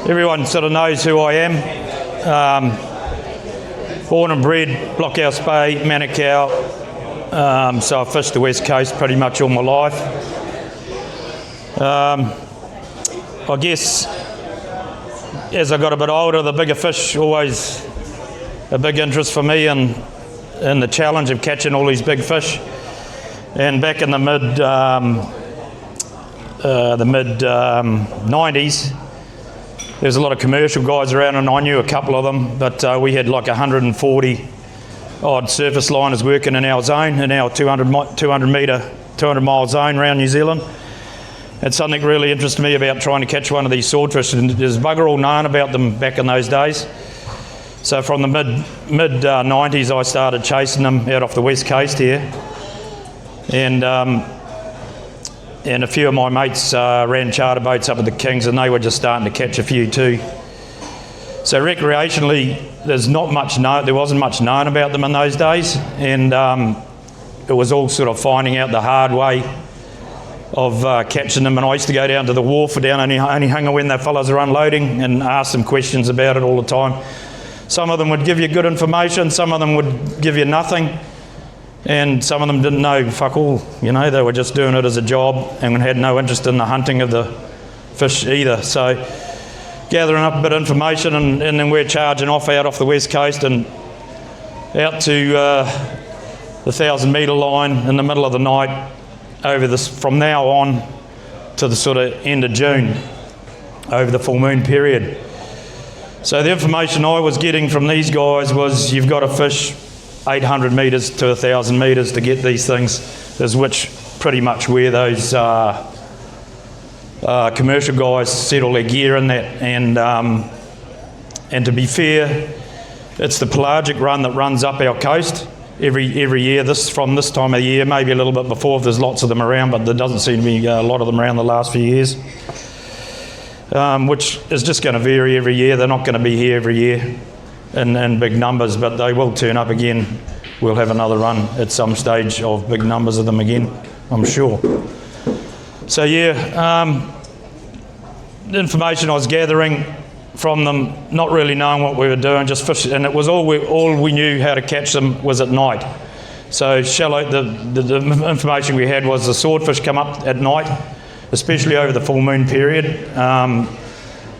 Everyone sort of knows who I am. Born and bred, Blockhouse Bay, Manukau. So I've fished the West Coast pretty much all my life. I guess as I got a bit older, the bigger fish always a big interest for me, and the challenge of catching all these big fish. And back in the mid 90s, there's a lot of commercial guys around, and I knew a couple of them, but we had like 140 odd surface liners working in our zone, in our 200 mile zone around New Zealand. And something really interested me about trying to catch one of these swordfish, and there's bugger all known about them back in those days. So from the mid 90s, I started chasing them out off the west coast here, and a few of my mates ran charter boats up at the Kings, and they were just starting to catch a few too. So recreationally, there wasn't much known about them in those days, and it was all sort of finding out the hard way of catching them. And I used to go down to the wharf down only hung when the fellas are unloading and ask them questions about it all the time. Some of them would give you good information, some of them would give you nothing, and some of them didn't know fuck all, you know, they were just doing it as a job and had no interest in the hunting of the fish either. So gathering up a bit of information, and then we're charging out off the west coast and out to the 1,000 metre line in the middle of the night from now on to the sort of end of June, over the full moon period. So the information I was getting from these guys was you've got to fish 800 metres to 1,000 metres to get these things, is which pretty much where those commercial guys settle their gear in that. And to be fair, it's the pelagic run that runs up our coast every year, from this time of the year, maybe a little bit before if there's lots of them around, but there doesn't seem to be a lot of them around the last few years. Which is just going to vary every year. They're not going to be here every year in big numbers, but they will turn up again. We'll have another run at some stage of big numbers of them again, I'm sure. So yeah, the information I was gathering from them, not really knowing what we were doing, just fishing, and it was all we knew how to catch them was at night. So shallow, the information we had was the swordfish come up at night, especially over the full moon period,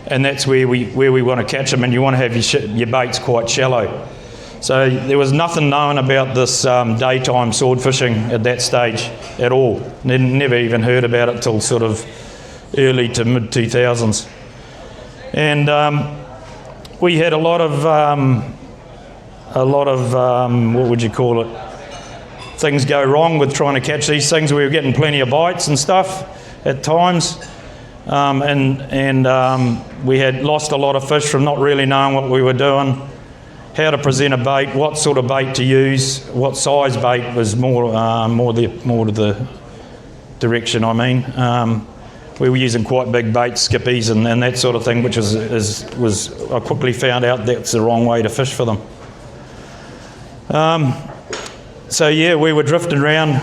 and that's where we want to catch them, and you want to have your baits quite shallow. So there was nothing known about this daytime sword fishing at that stage at all. Never even heard about it till sort of early to mid 2000s. And we had a lot of what would you call it, things go wrong with trying to catch these things. We were getting plenty of bites and stuff at times, and we had lost a lot of fish from not really knowing what we were doing, how to present a bait, what sort of bait to use, what size bait was more to the direction. I mean, we were using quite big baits, skippies, and that sort of thing, which was I quickly found out that's the wrong way to fish for them. So yeah, we were drifting around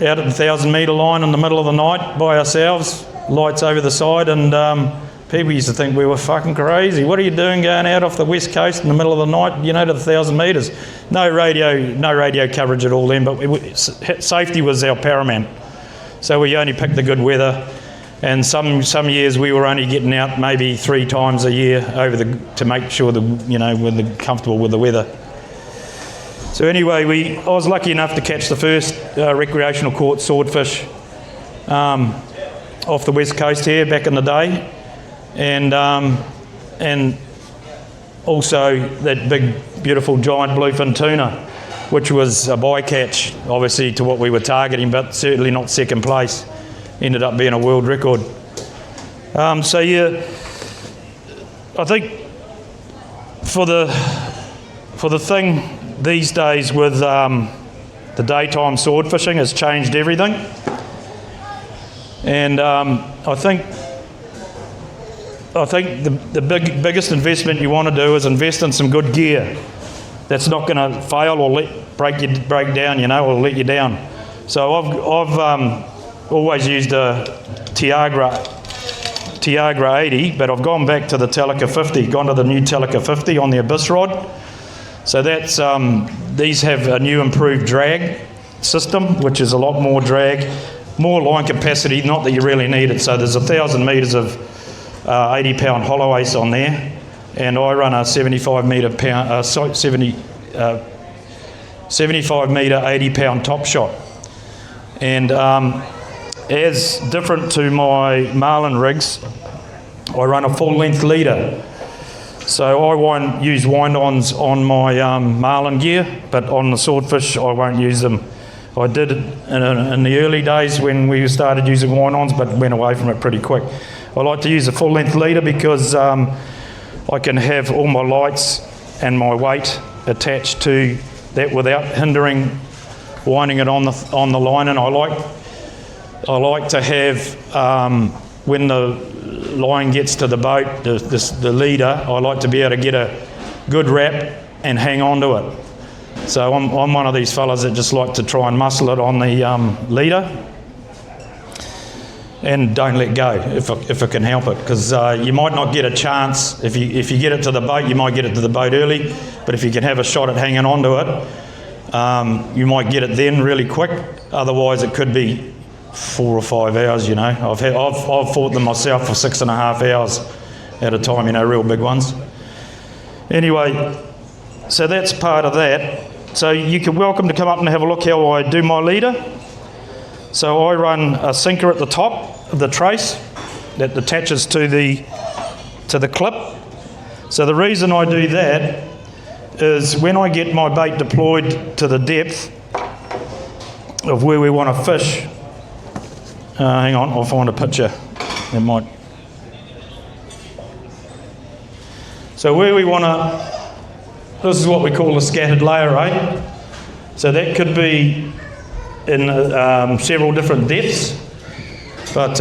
out at the 1,000 metre line in the middle of the night by ourselves, lights over the side, and people used to think we were fucking crazy. What are you doing going out off the west coast in the middle of the night, you know, to the 1,000 metres? No radio coverage at all then, but safety was our paramount. So we only picked the good weather, and some years we were only getting out maybe 3 times a year to make sure we're comfortable with the weather. So anyway, I was lucky enough to catch the first recreational caught swordfish off the west coast here back in the day, and also that big beautiful giant bluefin tuna, which was a bycatch obviously to what we were targeting, but certainly not second place. Ended up being a world record. So yeah, I think for the thing these days with the daytime sword fishing has changed everything, and I think the biggest investment you want to do is invest in some good gear that's not going to fail or break down, or let you down. So I've always used a Tiagra Tiagra 80, but I've gone back to the Telica 50, gone to the new Telica 50 on the Abyss rod. So that's, these have a new improved drag system, which is a lot more drag, more line capacity, not that you really need it. So there's 1,000 metres of 80-pound hollow ace on there, and I run a 75 metre 80-pound top shot. And as different to my marlin rigs, I run a full-length leader. So I use wind-ons on my marlin gear, but on the swordfish I won't use them. I did it in the early days when we started using wind-ons, but went away from it pretty quick. I like to use a full-length leader because I can have all my lights and my weight attached to that without hindering winding it on the line. And I like to have when the line gets to the boat, the leader, I like to be able to get a good wrap and hang on to it. So I'm one of these fellas that just like to try and muscle it on the leader and don't let go if I can help it, because you might not get a chance. If you get it to the boat, you might get it to the boat early, but if you can have a shot at hanging on to it, you might get it then really quick. Otherwise it could be 4 or 5 hours, you know. I've fought them myself for 6.5 hours at a time, you know, real big ones. Anyway, so that's part of that. So you're welcome to come up and have a look how I do my leader. So I run a sinker at the top of the trace that attaches to the clip. So the reason I do that is when I get my bait deployed to the depth of where we want to fish. Hang on, I'll find a picture. It might. So where we want to, this is what we call a scattered layer, eh? So that could be in several different depths, but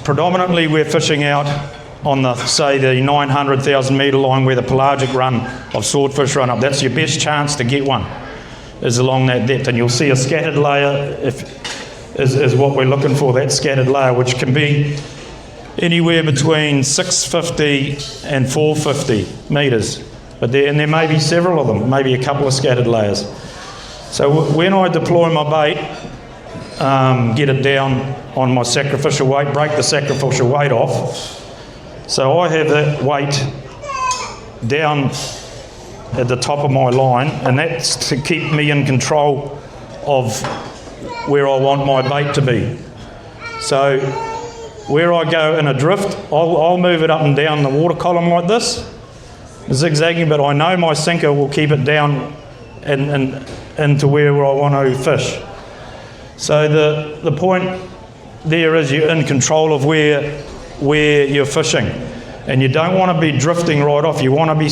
predominantly we're fishing out on the, say, the 900,000 metre line where the pelagic run of swordfish run up. That's your best chance to get one, is along that depth, and you'll see a scattered layer is what we're looking for, that scattered layer, which can be anywhere between 650 and 450 metres. But there may be several of them, maybe a couple of scattered layers. So when I deploy my bait, get it down on my sacrificial weight, break the sacrificial weight off. So I have that weight down at the top of my line, and that's to keep me in control of where I want my bait to be. So where I go in a drift, I'll move it up and down the water column like this, zigzagging, but I know my sinker will keep it down and into where I want to fish. So the point there is you're in control of where you're fishing, and you don't want to be drifting right off. You want to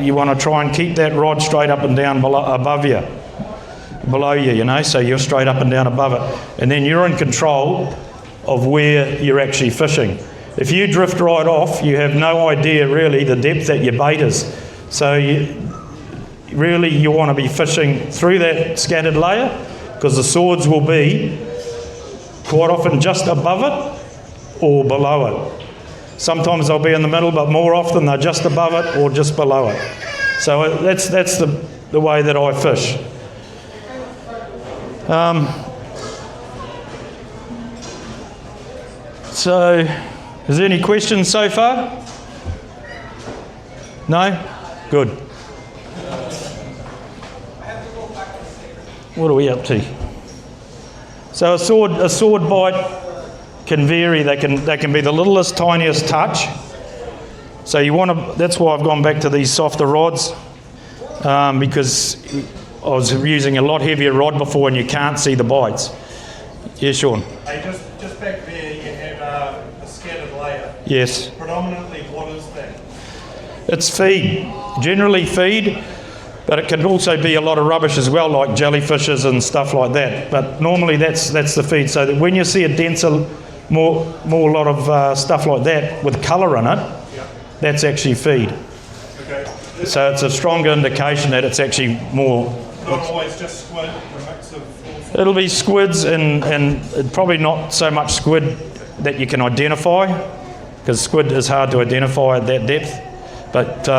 you want to try and keep that rod straight up and down below you, you know, so you're straight up and down above it, and then you're in control of where you're actually fishing. If you drift right off, you have no idea really the depth that your bait is. So you want to be fishing through that scattered layer, because the swords will be quite often just above it or below it. Sometimes they'll be in the middle, but more often they're just above it or just below it. So that's the way that I fish. So, is there any questions so far? No? Good. What are we up to? So a sword bite can vary. They can be the littlest, tiniest touch. So you want to. That's why I've gone back to these softer rods, because I was using a lot heavier rod before, and you can't see the bites. Yeah, Sean. Hey, just back there, you have a scattered layer. Yes. Predominantly, what is that? It's feed. Generally feed, but it can also be a lot of rubbish as well, like jellyfishes and stuff like that. But normally that's the feed. So that when you see a denser, more lot of stuff like that with colour in it, yeah, that's actually feed. Okay. So it's a stronger indication that it's actually more. Not always just squid, a mix of. It'll be squids and probably not so much squid that you can identify because squid is hard to identify at that depth. But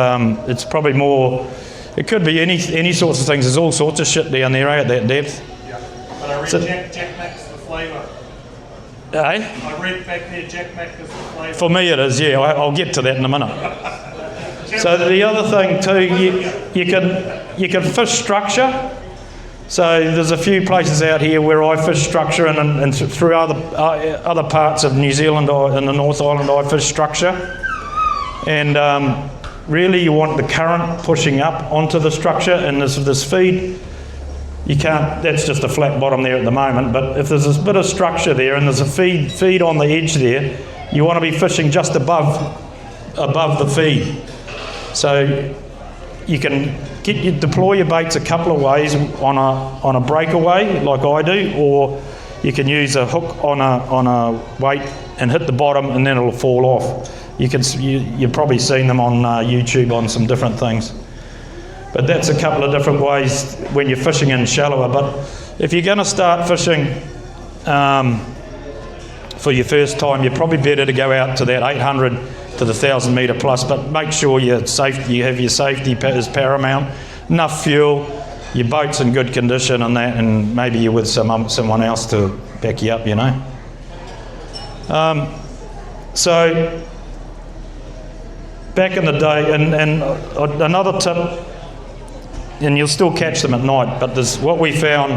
it's probably more, it could be any sorts of things. There's all sorts of shit down there at that depth. Yeah. But I read Jack Mack's the flavour. Eh? I read back there Jack Mack is the flavour. For me it is, yeah. I'll get to that in a minute. So the other thing too, you can fish structure. So there's a few places out here where I fish structure, and through other parts of New Zealand or in the North Island I fish structure. And really you want the current pushing up onto the structure, and this feed, you can't, that's just a flat bottom there at the moment, but if there's a bit of structure there and there's a feed on the edge there, you want to be fishing just above the feed. So you can deploy your baits a couple of ways, on a breakaway like I do, or you can use a hook on a weight and hit the bottom and then it'll fall off. You've probably seen them on YouTube on some different things. But that's a couple of different ways when you're fishing in shallower. But if you're going to start fishing for your first time, you're probably better to go out to that 800 to the 1,000 metre plus, but make sure you have your safety is paramount, enough fuel, your boat's in good condition and that, and maybe you're with someone else to back you up, you know. So back in the day, and another tip, and you'll still catch them at night, but what we found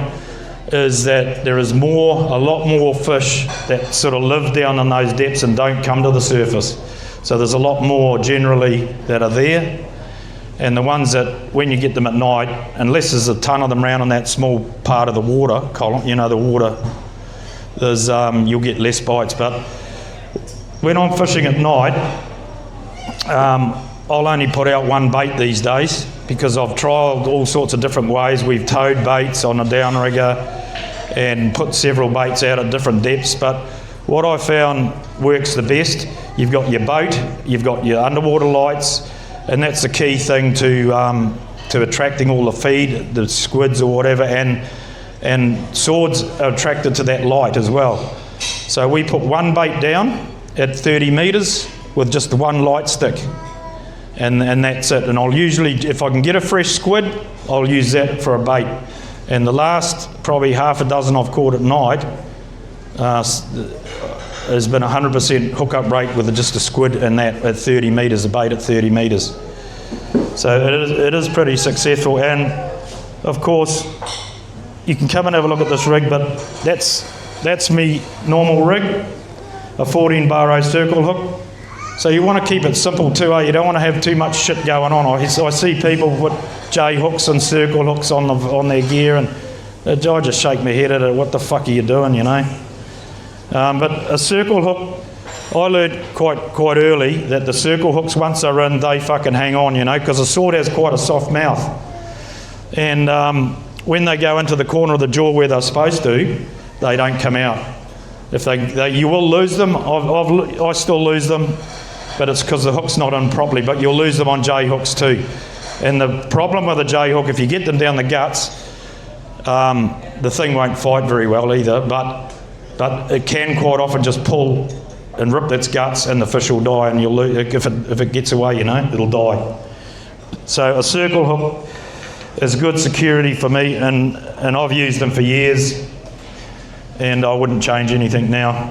is that there is a lot more fish that sort of live down in those depths and don't come to the surface. So there's a lot more generally that are there, and the ones that when you get them at night, unless there's a ton of them around in that small part of the water column, you know, the water, there's you'll get less bites. But when I'm fishing at night, I'll only put out one bait these days because I've trialled all sorts of different ways. We've towed baits on a downrigger and put several baits out at different depths, but what I found works the best, you've got your boat, you've got your underwater lights, and that's the key thing to attracting all the feed, the squids or whatever, and swords are attracted to that light as well. So we put one bait down at 30 metres with just one light stick, and that's it. And I'll usually, if I can get a fresh squid, I'll use that for a bait. And the last probably half a dozen I've caught at night has been 100% hookup rate with just a squid and that at 30 metres, a bait at 30 metres. So it is pretty successful. And of course, you can come and have a look at this rig, but that's me normal rig, a 14 baro circle hook. So you want to keep it simple too, you don't want to have too much shit going on. I see people put J hooks and circle hooks on their gear, and I just shake my head at it. What the fuck are you doing, you know? But a circle hook, I learned quite early that the circle hooks, once they're in, they fucking hang on, you know, because a sword has quite a soft mouth. And when they go into the corner of the jaw where they're supposed to, they don't come out. If you will lose them. I still lose them, but it's because the hook's not in properly. But you'll lose them on J hooks too. And the problem with a J hook, if you get them down the guts, the thing won't fight very well either. But it can quite often just pull and rip its guts, and the fish will die. And you'll lose if it gets away, you know, it'll die. So a circle hook is good security for me, and I've used them for years. And I wouldn't change anything now.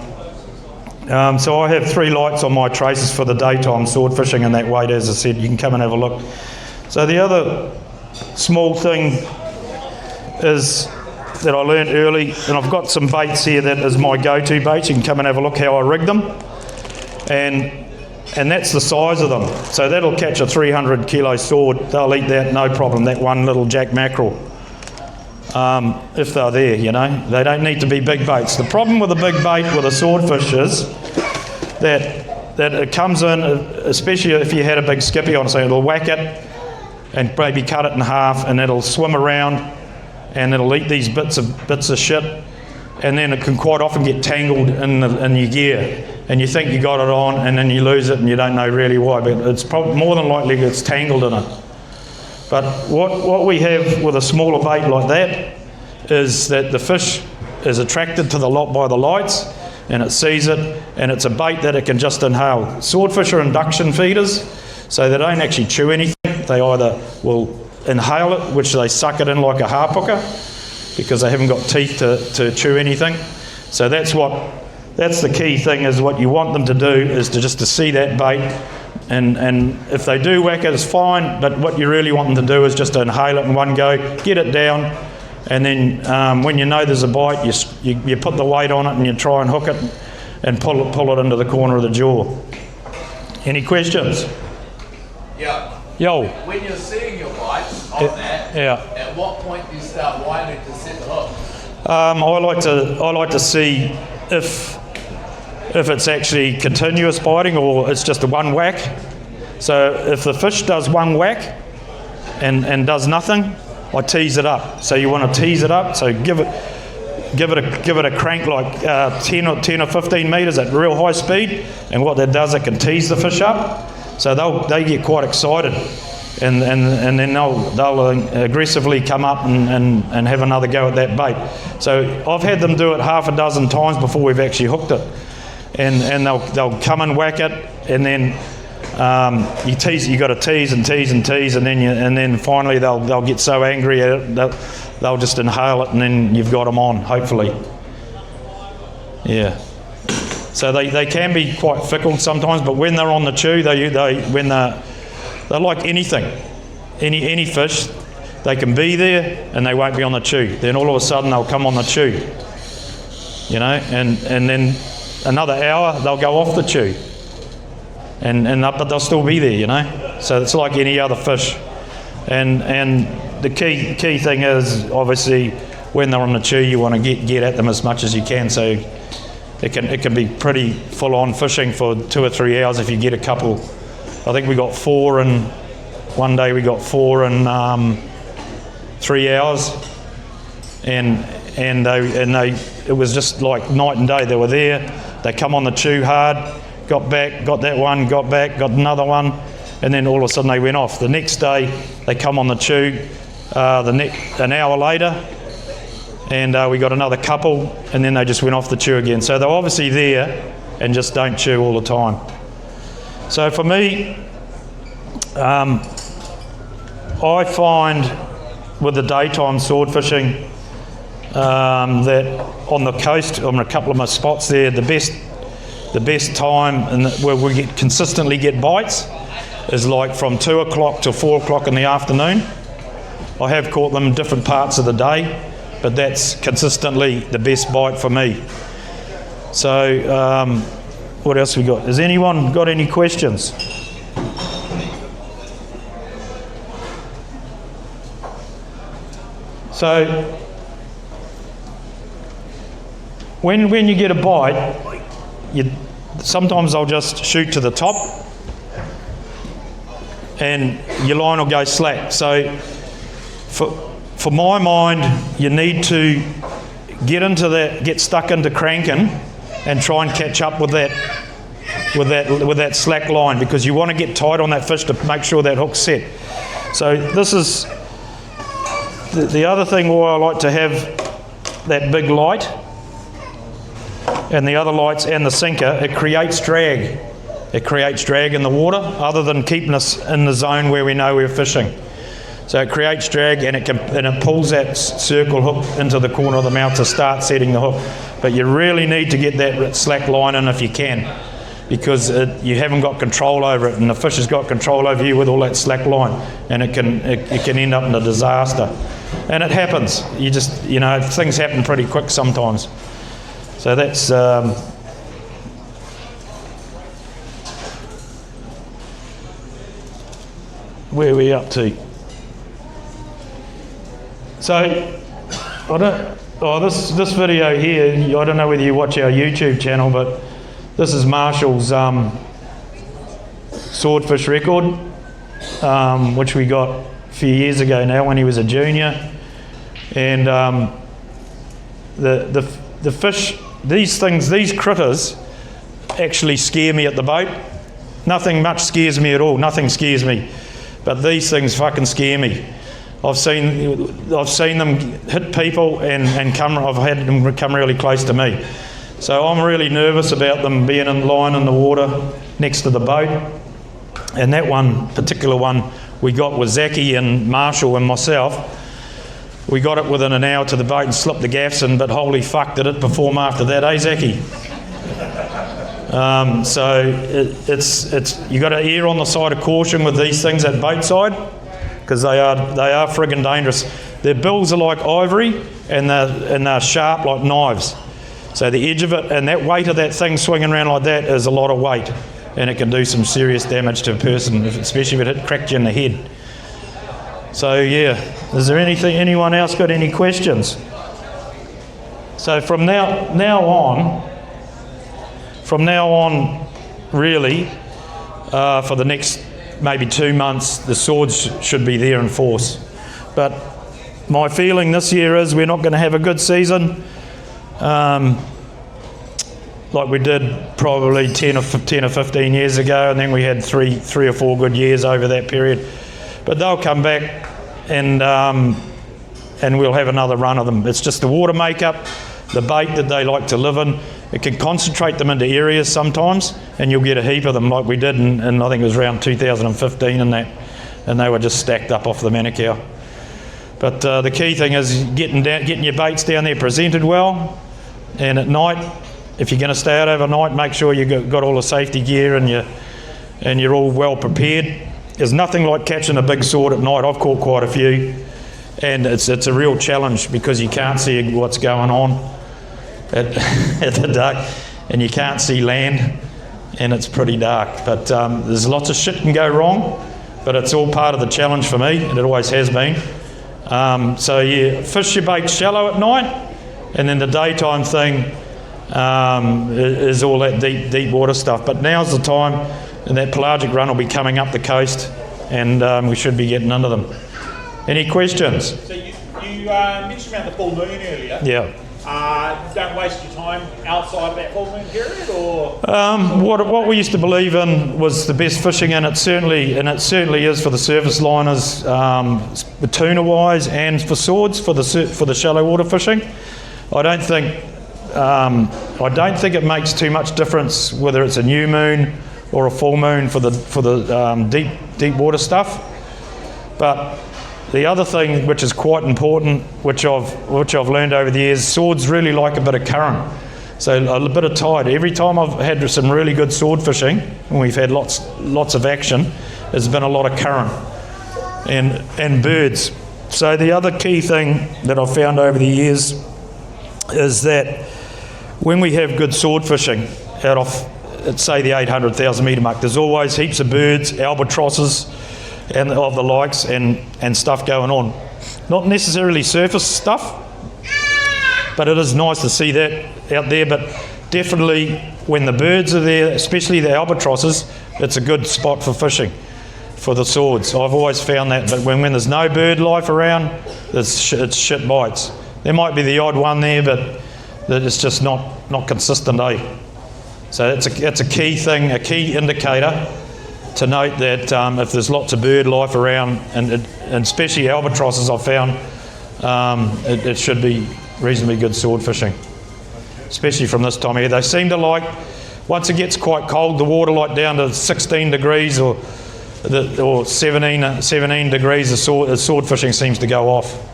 So I have 3 lights on my traces for the daytime sword fishing and that weight, as I said. You can come and have a look. So the other small thing is that I learned early, and I've got some baits here that is my go-to baits. You can come and have a look how I rig them. And that's the size of them. So that'll catch a 300 kilo sword. They'll eat that no problem, that one little jack mackerel. If they're there, you know. They don't need to be big baits. The problem with a big bait with a swordfish is that it comes in, especially if you had a big skippy on it, so it'll whack it and maybe cut it in half, and it'll swim around and it'll eat these bits of shit, and then it can quite often get tangled in your gear, and you think you got it on, and then you lose it and you don't know really why, but it's probably more than likely it's tangled in it. But what we have with a smaller bait like that is that the fish is attracted to the lot by the lights, and it sees it, and it's a bait that it can just inhale. Swordfish are induction feeders, so they don't actually chew anything. They either will inhale it, which they suck it in like a harp hooker, because they haven't got teeth to chew anything. So that's the key thing, is what you want them to do is to see that bait, and if they do whack it, it's fine, but what you really want them to do is just to inhale it in one go, get it down, and then when you know there's a bite, you put the weight on it and you try and hook it and pull it into the corner of the jaw. Any questions? Yeah. Yo. When you're seeing your bites on that, at what point do you start winding to set the hook? I like to see if it's actually continuous biting or it's just a one whack. So if the fish does one whack and does nothing, I tease it up. So you want to tease it up. So give it a crank like 10 or 15 metres at real high speed, and what that does, it can tease the fish up. So they get quite excited, and then they'll aggressively come up and have another go at that bait. So I've had them do it half a dozen times before we've actually hooked it, and they'll come and whack it, and then you got to tease and tease and tease, and then finally they'll get so angry at it they'll just inhale it, and then you've got them on, hopefully. Yeah. So they can be quite fickle sometimes, but when they're on the chew, they're like anything, any fish, they can be there and they won't be on the chew. Then all of a sudden they'll come on the chew, and then another hour they'll go off the chew, but they'll still be there, So it's like any other fish, and the key thing is obviously when they're on the chew, you want to get at them as much as you can. So it can be pretty full-on fishing for 2 or 3 hours if you get a couple. I think we got 4 in one day. We got 4 in 3 hours, and it was just like night and day. They were there. They come on the chew hard, got back, got that one, got back, got another one, and then all of a sudden they went off. The next day they come on the chew. An hour later. And we got another couple, and then they just went off the chew again. So they're obviously there and just don't chew all the time. So for me, I find with the daytime sword fishing that on the coast, on a couple of my spots there, the best time where we consistently get bites is like from 2 o'clock to 4 o'clock in the afternoon. I have caught them in different parts of the day, but that's consistently the best bite for me. So what else we got? Has anyone got any questions? So when you get a bite, sometimes I'll just shoot to the top and your line will go slack. So for my mind, you need to get stuck into cranking and try and catch up with that slack line, because you want to get tight on that fish to make sure that hook's set. So this is the other thing why I like to have that big light and the other lights and the sinker. It creates drag. It creates drag in the water, other than keeping us in the zone where we know we're fishing. So it creates drag, and it pulls that circle hook into the corner of the mouth to start setting the hook. But you really need to get that slack line in if you can, because you haven't got control over it, and the fish has got control over you with all that slack line, and it can end up in a disaster. And it happens. Things happen pretty quick sometimes. So that's where we're up to. So, this video here, I don't know whether you watch our YouTube channel, but this is Marshall's swordfish record, which we got a few years ago now when he was a junior. And the fish, these critters actually scare me at the boat. Nothing much scares me at all, nothing scares me. But these things fucking scare me. I've seen them hit people and I've had them come really close to me. So I'm really nervous about them being in line in the water next to the boat. And that particular one we got with Zachy and Marshall and myself. We got it within an hour to the boat and slipped the gaffs in, but holy fuck, did it perform after that, eh, Zachy? So you got to err on the side of caution with these things at boat side, because they are friggin' dangerous. Their bills are like ivory, and they're sharp like knives. So the edge of it, and that weight of that thing swinging around like that is a lot of weight, and it can do some serious damage to a person, especially if it cracked you in the head. So yeah, is there anyone else got any questions? So from now on, really, for the next maybe 2 months, the swords should be there in force. But my feeling this year is we're not going to have a good season, like we did probably 10 or 15 years ago, and then we had three or four good years over that period. But they'll come back, and we'll have another run of them. It's just the water makeup, the bait that they like to live in. It can concentrate them into areas sometimes, and you'll get a heap of them like we did in I think it was around 2015 and they were just stacked up off the Manukau. But the key thing is getting your baits down there presented well, and at night, if you're going to stay out overnight, make sure you've got all the safety gear and you're all well prepared. There's nothing like catching a big sword at night. I've caught quite a few, and it's a real challenge because you can't see what's going on at the dark, and you can't see land, and it's pretty dark. But there's lots of shit can go wrong, but it's all part of the challenge for me, and it always has been. So yeah, fish your bait shallow at night, and then the daytime thing is all that deep water stuff. But now's the time, and that pelagic run will be coming up the coast, and we should be getting under them. Any questions? So you mentioned about the full moon earlier. Yeah. Don't waste your time outside of that full moon period, or? What we used to believe in was the best fishing, and it certainly is for the surface liners, tuna wise, and for swords for the shallow water fishing. I don't think it makes too much difference whether it's a new moon or a full moon for the deep water stuff. But the other thing which is quite important, which I've learned over the years, swords really like a bit of current. So a bit of tide. Every time I've had some really good sword fishing, and we've had lots of action, there's been a lot of current and birds. So the other key thing that I've found over the years is that when we have good sword fishing out of, say, the 800,000 metre mark, there's always heaps of birds, albatrosses, and of the likes and stuff going on. Not necessarily surface stuff, but it is nice to see that out there. But definitely when the birds are there, especially the albatrosses, it's a good spot for fishing for the swords. I've always found that. But when there's no bird life around, it's shit bites. There might be the odd one there, but it's just not consistent, eh? So it's a key thing, a key indicator to note that if there's lots of bird life around, and especially albatrosses, I've found it should be reasonably good sword fishing, especially from this time of year. They seem to like, once it gets quite cold, the water like down to 16 degrees or 17 degrees, the sword fishing seems to go off.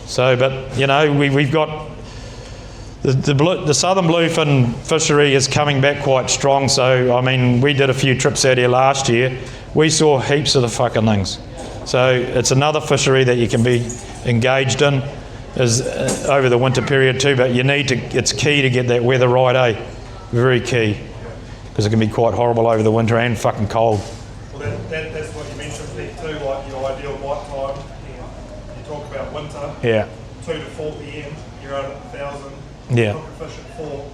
So, but you know, we've got the southern bluefin fishery is coming back quite strong. So I mean, we did a few trips out here last year. We saw heaps of the fucking things. So it's another fishery that you can be engaged in is over the winter period too. But you need to. It's key to get that weather right, eh? Very key, because it can be quite horrible over the winter and fucking cold. Well, that's what you mentioned, Pete, too. Like your ideal night time. You talk about winter. Yeah. 2 to 4 p.m. You're out at 1,000. Yeah. Fish at 4.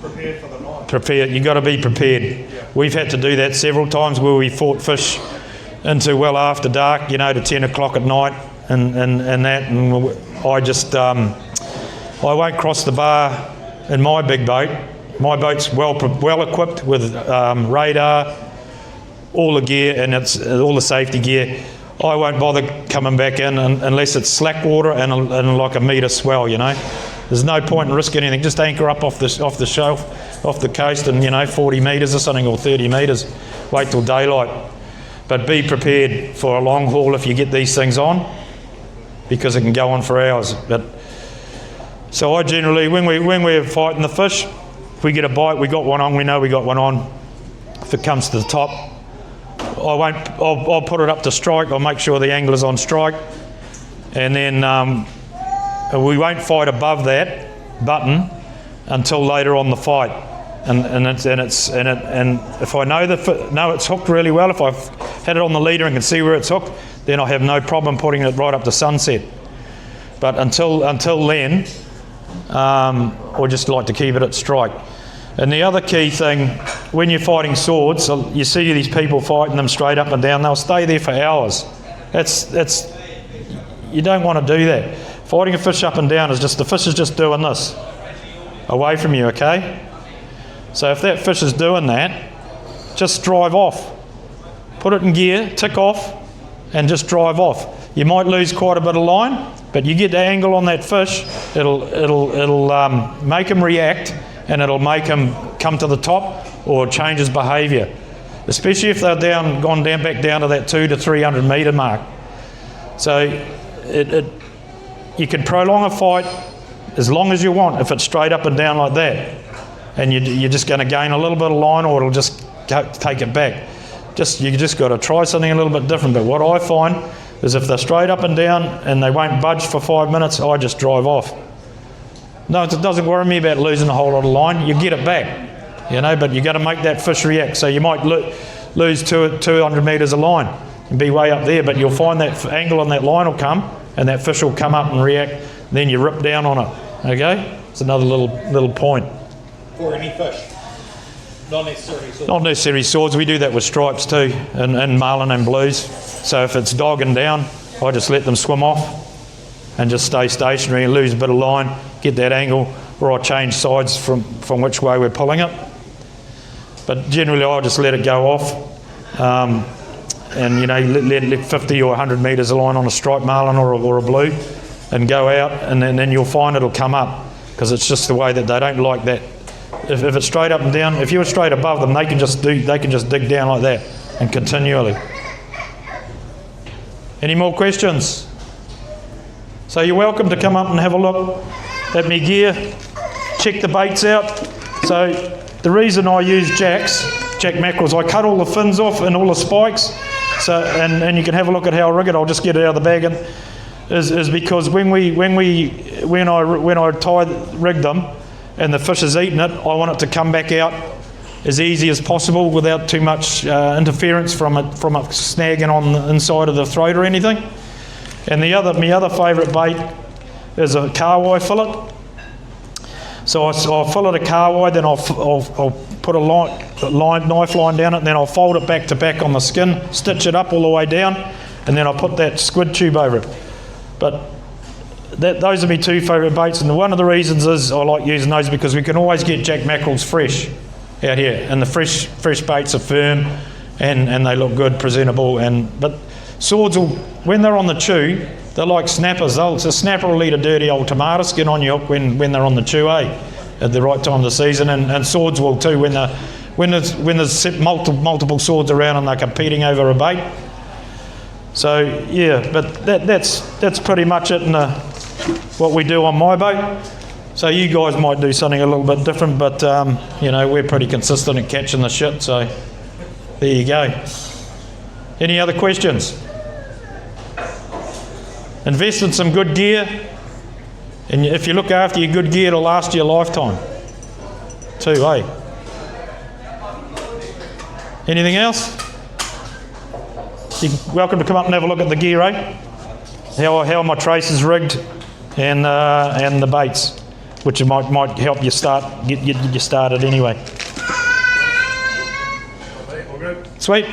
Prepared for the night. Prepared. You got to be prepared. Yeah. We've had to do that several times where we fought fish into well after dark, you know, to 10 o'clock at night, and that. And I just I won't cross the bar in my big boat. My boat's well equipped with radar, all the gear, and it's all the safety gear. I won't bother coming back in unless it's slack water and like a metre swell, you know. There's no point in risking anything. Just anchor up off the shelf, off the coast, and 40 metres or something, or 30 metres. Wait till daylight. But be prepared for a long haul if you get these things on, because it can go on for hours. So I generally, when we're fighting the fish, if we get a bite, we got one on, we know we got one on. If it comes to the top, I'll put it up to strike. I'll make sure the angler's on strike, and then we won't fight above that button until later on the fight. And if I know it's hooked really well, if I've had it on the leader and can see where it's hooked, then I have no problem putting it right up to sunset. But until then, I just like to keep it at strike. And the other key thing, when you're fighting swords, you see these people fighting them straight up and down. They'll stay there for hours. You don't want to do that. Fighting a fish up and down is just, the fish is just doing this away from you, okay? So if that fish is doing that, just drive off. Put it in gear, tick off, and just drive off. You might lose quite a bit of line, but you get the angle on that fish, it'll make him react, and it'll make him come to the top or change his behaviour, especially if they're gone back down to that 200 to 300 metre mark. So you can prolong a fight as long as you want if it's straight up and down like that, and you're just going to gain a little bit of line, or it'll just take it back. You just got to try something a little bit different. But what I find is if they're straight up and down and they won't budge for 5 minutes, I just drive off. No, it doesn't worry me about losing a whole lot of line. You get it back, but you got to make that fish react. So you might lose 200 metres of line and be way up there, but you'll find that angle on that line will come, and that fish will come up and react. And then you rip down on it. Okay, it's another little point. For any fish, not necessarily swords. Not necessarily swords. We do that with stripes too, and marlin and blues. So if it's dogging down, I just let them swim off and just stay stationary and lose a bit of line, get that angle, or I change sides from which way we're pulling it. But generally I'll just let it go off, and let 50 or 100 metres of line on a striped marlin or a blue, and go out, and then you'll find it'll come up, because it's just the way that they don't like that. If it's straight up and down, if you're straight above them, they can just dig down like that and continually. Any more questions? So you're welcome to come up and have a look at my gear, check the baits out. So the reason I use jack mackerels, I cut all the fins off and all the spikes. So and you can have a look at how I rig it. I'll just get it out of the bag, and is because when I rig them and the fish is eating it, I want it to come back out as easy as possible without too much interference from it snagging on the inside of the throat or anything. And my other favourite bait is a carwai fillet. So I'll fillet a carwai, then I'll put a knife line down it, and then I'll fold it back to back on the skin, stitch it up all the way down, and then I'll put that squid tube over it. But those are my two favourite baits, and one of the reasons is I like using those because we can always get jack mackerels fresh out here, and the fresh baits are firm and they look good, presentable. But swords when they're on the chew, they're like snappers. A snapper will eat a dirty old tomato skin on your hook when they're on the chew, at the right time of the season, and swords will too when there's multiple swords around and they're competing over a bait. So yeah, but that's pretty much it in what we do on my boat. So you guys might do something a little bit different, but we're pretty consistent at catching the shit. So there you go. Any other questions? Invest in some good gear, and if you look after your good gear, it'll last you a lifetime too, eh? Anything else? You're welcome to come up and have a look at the gear, eh? How my trace is rigged, and the baits, which might help you get you started anyway. Sweet.